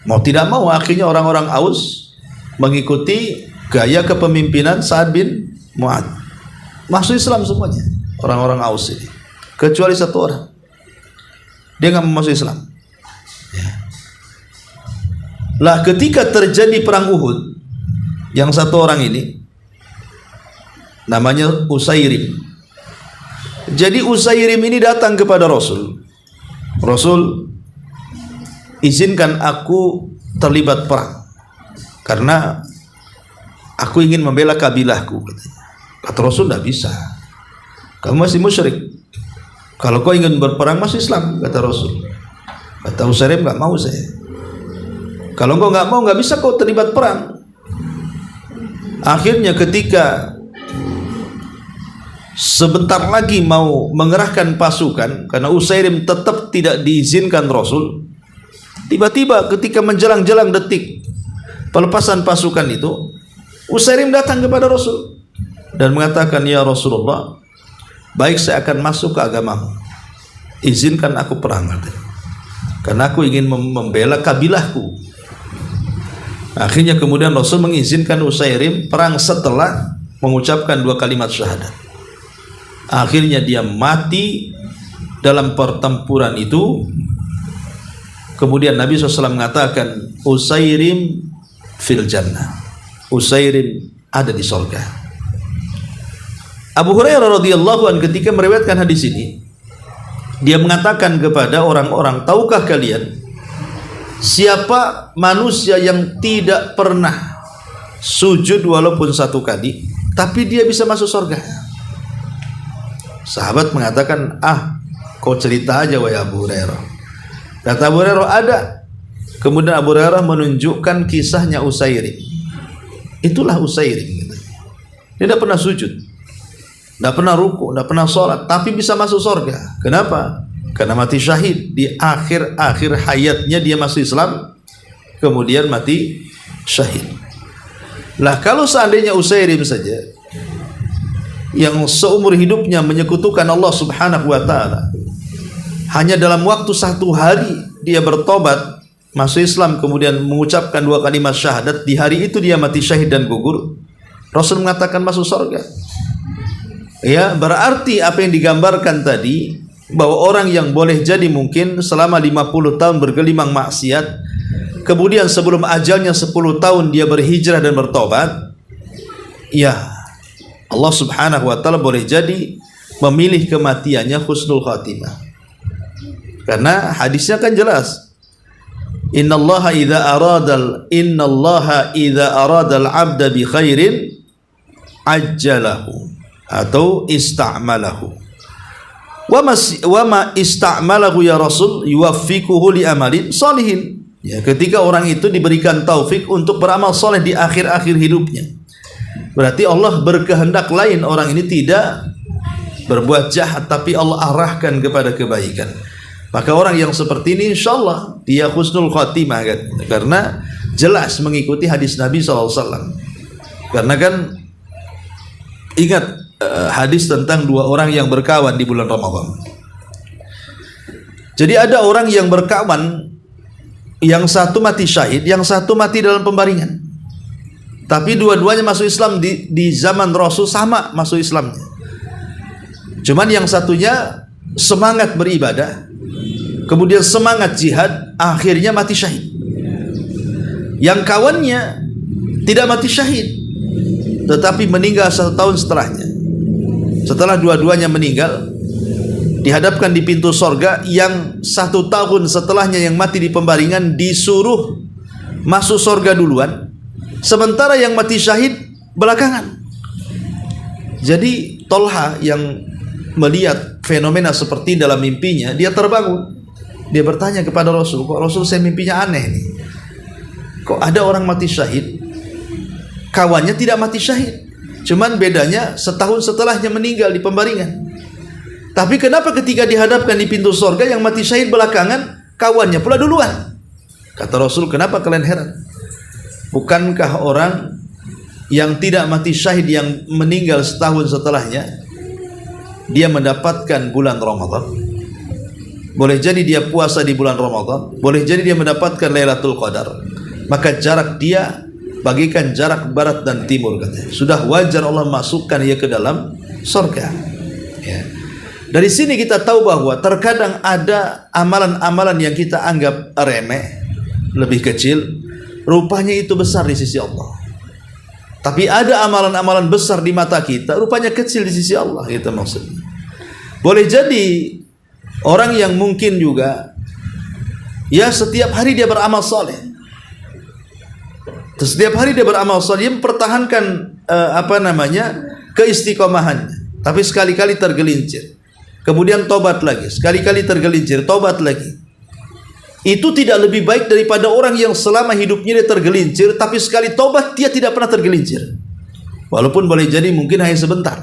Mau tidak mau akhirnya orang-orang Aus mengikuti gaya kepemimpinan Sa'ad bin Mu'ad, masuk Islam semuanya orang-orang Aus ini, kecuali 1 orang, dia nggak mau masuk Islam. Ya. Lah ketika terjadi perang Uhud, yang 1 orang ini namanya Usairim. Jadi Usairim ini datang kepada Rasul, izinkan aku terlibat perang karena aku ingin membela kabilahku. Kata Rasul, tidak bisa, kamu masih musyrik. Kalau kau ingin berperang masuk Islam, kata Rasul. Kata Usairim, nggak mau saya. Kalau kau nggak mau, nggak bisa kau terlibat perang. Akhirnya ketika sebentar lagi mau mengerahkan pasukan, karena Usairim tetap tidak diizinkan Rasul, tiba-tiba ketika menjelang-jelang detik pelepasan pasukan itu, Usairim datang kepada Rasul. dan mengatakan, ya Rasulullah, baik saya akan masuk ke agamamu, izinkan aku perang, karena aku ingin membela kabilahku. Akhirnya kemudian Rasul mengizinkan Usairim perang setelah mengucapkan 2 kalimat syahadat. Akhirnya dia mati dalam pertempuran itu. Kemudian Nabi SAW mengatakan, Usairim fil jannah, Usairim ada di surga. Abu Hurairah radhiyallahu anhu ketika meriwayatkan hadis ini, dia mengatakan kepada orang-orang, tahukah kalian siapa manusia yang tidak pernah sujud walaupun 1 kali, tapi dia bisa masuk surga? Sahabat mengatakan, kau cerita aja wahai Abu Hurairah. Kata Abu Hurairah, ada. Kemudian Abu Hurairah menunjukkan kisahnya Usairim. Itulah Usairim gitu. Dia tidak pernah sujud, tidak pernah ruku, tidak pernah sholat, tapi bisa masuk surga. Kenapa? Karena mati syahid. Di akhir-akhir hayatnya dia masuk Islam, kemudian mati syahid. Lah kalau seandainya Usairim saja yang seumur hidupnya menyekutukan Allah Subhanahu wa ta'ala, hanya dalam waktu 1 hari dia bertobat masuk Islam, kemudian mengucapkan 2 kalimat syahadat, di hari itu dia mati syahid dan gugur, Rasul mengatakan masuk surga. Ya, berarti apa yang digambarkan tadi, bahwa orang yang boleh jadi mungkin selama 50 tahun bergelimang maksiat, kemudian sebelum ajalnya 10 tahun dia berhijrah dan bertobat, ya Allah Subhanahu wa ta'ala boleh jadi memilih kematiannya husnul khatimah. Karena hadisnya kan jelas, Innallaha idza aradal abda bi khairin ajjalahu atau ista'malahu. Wa ma ista'malahu ya Rasul yuwaffiquhu li amalin salihin. Ya, ketika orang itu diberikan taufik untuk beramal soleh di akhir-akhir hidupnya, berarti Allah berkehendak lain, orang ini tidak berbuat jahat, tapi Allah arahkan kepada kebaikan. Maka orang yang seperti ini insyaallah dia husnul khatimah kan? Karena jelas mengikuti hadis Nabi SAW. Karena kan ingat hadis tentang 2 orang yang berkawan di bulan Ramadan. Jadi ada orang yang berkawan, yang satu mati syahid, yang satu mati dalam pembaringan. Tapi dua-duanya masuk Islam di zaman Rasul, sama masuk Islamnya. Cuman yang satunya semangat beribadah, kemudian semangat jihad, akhirnya mati syahid. Yang kawannya tidak mati syahid, tetapi meninggal 1 tahun setelahnya. Setelah dua-duanya meninggal, dihadapkan di pintu sorga, yang 1 tahun setelahnya yang mati di pembaringan disuruh masuk sorga duluan, sementara yang mati syahid belakangan. Jadi Tolha yang melihat fenomena seperti dalam mimpinya, dia terbangun. Dia bertanya kepada Rasul, kok Rasul saya mimpinya aneh nih, kok ada orang mati syahid, kawannya tidak mati syahid, cuman bedanya 1 tahun setelahnya meninggal di pembaringan. Tapi kenapa ketika dihadapkan di pintu sorga, yang mati syahid belakangan, kawannya pula duluan? Kata Rasul, kenapa kalian heran? Bukankah orang yang tidak mati syahid, yang meninggal 1 tahun setelahnya, dia mendapatkan bulan Ramadan? Boleh jadi dia puasa di bulan Ramadan, boleh jadi dia mendapatkan Lailatul Qadar. Maka jarak dia bagikan jarak barat dan timur, katanya. Sudah wajar Allah masukkan dia ke dalam surga. Ya. Dari sini kita tahu bahwa terkadang ada amalan-amalan yang kita anggap remeh, lebih kecil, rupanya itu besar di sisi Allah. Tapi ada amalan-amalan besar di mata kita, rupanya kecil di sisi Allah, gitu maksudnya. Boleh jadi orang yang mungkin juga, ya setiap hari dia beramal soleh, setiap hari dia beramal soleh, dia mempertahankan keistiqomahannya, tapi sekali-kali tergelincir, kemudian tobat lagi, sekali-kali tergelincir, tobat lagi. Itu tidak lebih baik daripada orang yang selama hidupnya dia tergelincir, tapi sekali tobat dia tidak pernah tergelincir, walaupun boleh jadi mungkin hanya sebentar,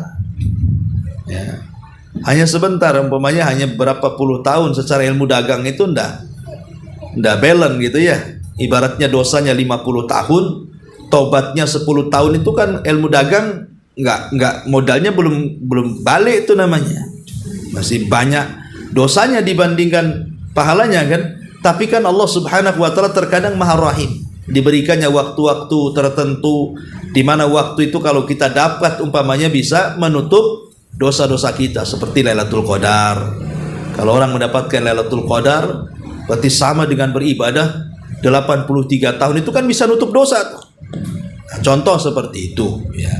ya. Hanya sebentar, umpamanya hanya berapa puluh tahun. Secara ilmu dagang itu ndak balance gitu ya. Ibaratnya dosanya 50 tahun, tobatnya 10 tahun, itu kan ilmu dagang nggak modalnya belum balik itu namanya. Masih banyak dosanya dibandingkan pahalanya kan. Tapi kan Allah Subhanahu wa taala terkadang Maha Rahim. Diberikannya waktu-waktu tertentu di mana waktu itu kalau kita dapat umpamanya bisa menutup dosa-dosa kita, seperti Lailatul Qadar. Kalau orang mendapatkan Lailatul Qadar berarti sama dengan beribadah 83 tahun, itu kan bisa nutup dosa. Nah, contoh seperti itu ya.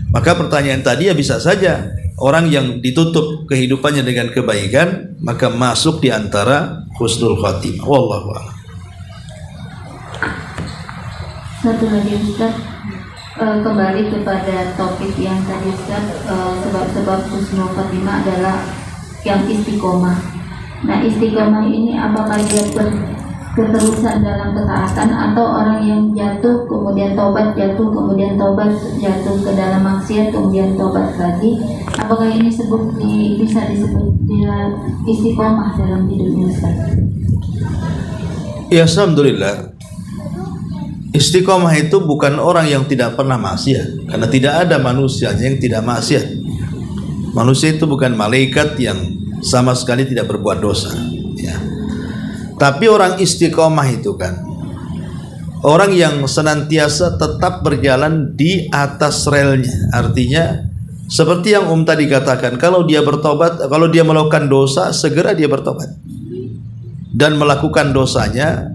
Maka pertanyaan tadi ya bisa saja orang yang ditutup kehidupannya dengan kebaikan maka masuk di antara husnul khatimah. Wallahu a'lam. Satu lagi Ustaz, kembali kepada topik yang tadi Ustaz, sebab-sebab husnul khatimah adalah yang istiqomah. Nah, istiqomah ini apakah dia keterusan dalam ketaatan, atau orang yang jatuh kemudian tobat, jatuh kemudian tobat, jatuh ke dalam maksiat kemudian tobat lagi, apakah ini bisa disebut dia istiqomah dalam hidupnya Ustaz? Ya, alhamdulillah. Istiqomah itu bukan orang yang tidak pernah maksiat, karena tidak ada manusia yang tidak maksiat. Manusia itu bukan malaikat yang sama sekali tidak berbuat dosa ya. Tapi orang istiqomah itu kan orang yang senantiasa tetap berjalan di atas relnya. Artinya seperti yang tadi katakan, kalau dia bertobat, kalau dia melakukan dosa, segera dia bertobat dan melakukan dosanya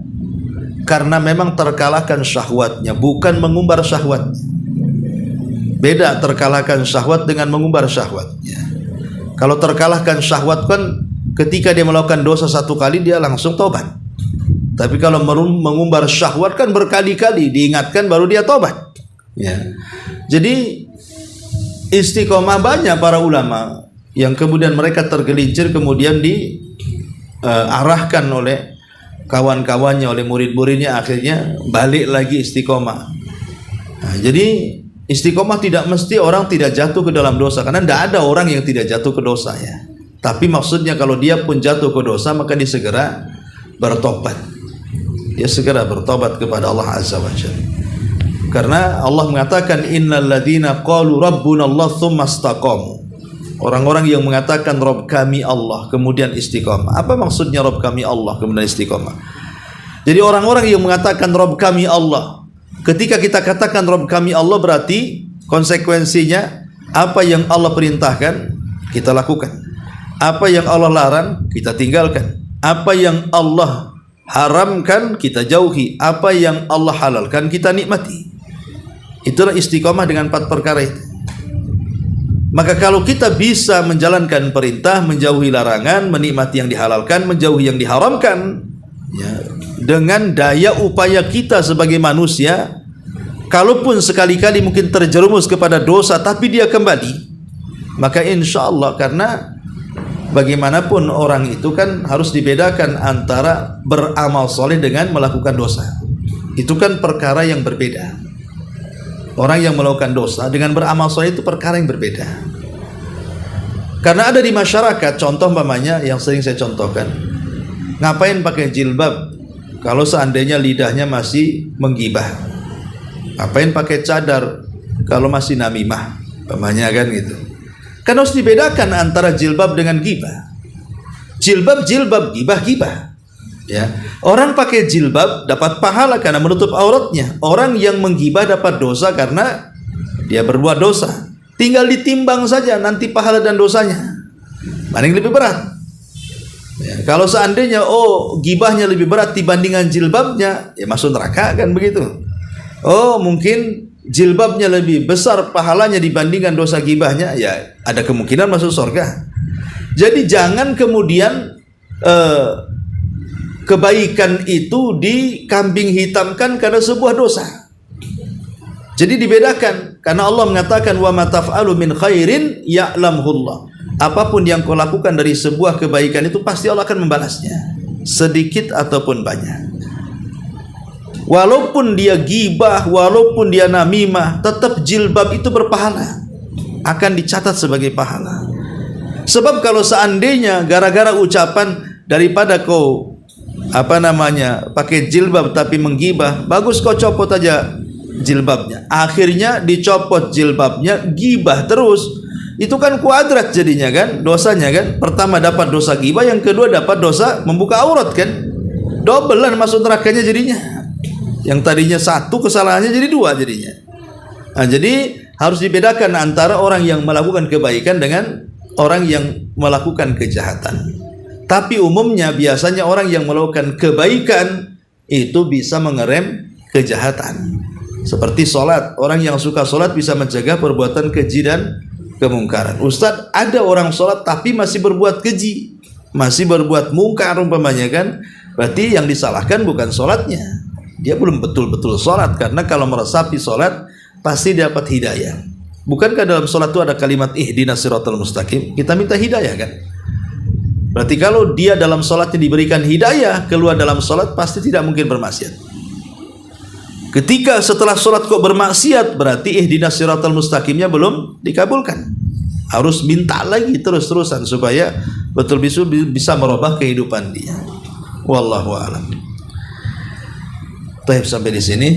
karena memang terkalahkan syahwatnya, bukan mengumbar syahwat. Beda terkalahkan syahwat dengan mengumbar syahwatnya. Kalau terkalahkan syahwat kan ketika dia melakukan dosa satu kali dia langsung tobat. Tapi kalau mengumbar syahwat kan berkali-kali diingatkan baru dia tobat ya. Jadi istiqomah banyak para ulama yang kemudian mereka tergelincir kemudian diarahkan oleh kawan-kawannya, oleh murid-muridnya, akhirnya balik lagi istiqomah. Nah, jadi istiqomah tidak mesti orang tidak jatuh ke dalam dosa, karena tidak ada orang yang tidak jatuh ke dosa ya. Tapi maksudnya kalau dia pun jatuh ke dosa maka dia segera bertobat. Dia segera bertobat kepada Allah Azza wa Jalla. Karena Allah mengatakan innal ladzina qalu rabbuna Allah tsumma istaqamu. Orang-orang yang mengatakan Rabb kami Allah kemudian istiqamah. Apa maksudnya Rabb kami Allah kemudian istiqamah? Jadi orang-orang yang mengatakan Rabb kami Allah, ketika kita katakan Rabb kami Allah berarti konsekuensinya apa yang Allah perintahkan kita lakukan, apa yang Allah larang kita tinggalkan, apa yang Allah haramkan kita jauhi, apa yang Allah halalkan kita nikmati. Itulah istiqamah dengan 4 perkara itu. Maka kalau kita bisa menjalankan perintah, menjauhi larangan, menikmati yang dihalalkan, menjauhi yang diharamkan ya, dengan daya upaya kita sebagai manusia, kalaupun sekali-kali mungkin terjerumus kepada dosa tapi dia kembali, maka insya Allah, karena bagaimanapun orang itu kan harus dibedakan antara beramal soleh dengan melakukan dosa. Itu kan perkara yang berbeda. Orang yang melakukan dosa dengan beramal soleh itu perkara yang berbeda. Karena ada di masyarakat, contoh umpamanya yang sering saya contohkan, ngapain pakai jilbab kalau seandainya lidahnya masih menggibah? Ngapain pakai cadar kalau masih namimah? Umpamanya kan gitu. Kan harus dibedakan antara jilbab dengan gibah. Jilbab, gibah, gibah. Ya, orang pakai jilbab dapat pahala karena menutup auratnya. Orang yang menggibah dapat dosa karena dia berbuat dosa. Tinggal ditimbang saja nanti pahala dan dosanya. Mana yang lebih berat? Ya, kalau seandainya gibahnya lebih berat dibandingkan jilbabnya, ya masuk neraka kan begitu. Oh, mungkin jilbabnya lebih besar pahalanya dibandingkan dosa gibahnya, ya ada kemungkinan masuk surga. Jadi jangan kemudian kebaikan itu dikambing hitamkan karena sebuah dosa. Jadi dibedakan, karena Allah mengatakan wa ma taf'alu min khairin ya'lamhullah. Apapun yang kau lakukan dari sebuah kebaikan itu pasti Allah akan membalasnya, sedikit ataupun banyak. Walaupun dia gibah, walaupun dia namimah, tetap jilbab itu berpahala, akan dicatat sebagai pahala. Sebab kalau seandainya gara-gara ucapan daripada kau pakai jilbab tapi menggibah, bagus kau copot aja jilbabnya. Akhirnya dicopot jilbabnya, gibah terus. Itu kan kuadrat jadinya kan, dosanya kan. Pertama dapat dosa gibah, yang kedua dapat dosa membuka aurat kan. Dobelan masuk nerakanya jadinya. Yang tadinya satu kesalahannya jadi dua jadinya. Nah, jadi harus dibedakan antara orang yang melakukan kebaikan dengan orang yang melakukan kejahatan. Tapi umumnya biasanya orang yang melakukan kebaikan itu bisa mengerem kejahatan. Seperti sholat, orang yang suka sholat bisa mencegah perbuatan keji dan kemungkaran. Ustadz, ada orang sholat tapi masih berbuat keji, masih berbuat mungkar umpamanya kan. Berarti yang disalahkan bukan sholatnya, dia belum betul-betul sholat. Karena kalau meresapi sholat pasti dapat hidayah. Bukankah dalam sholat itu ada kalimat ihdinas siratal mustaqim? Kita minta hidayah kan. Berarti kalau dia dalam sholatnya diberikan hidayah, keluar dalam sholat pasti tidak mungkin bermaksiat. Ketika setelah sholat kok bermaksiat, berarti ihdinas siratal mustaqimnya belum dikabulkan. Harus minta lagi terus-terusan supaya betul-betul bisa merubah kehidupan dia. Wallahu a'lam. Baik, sampai di sini.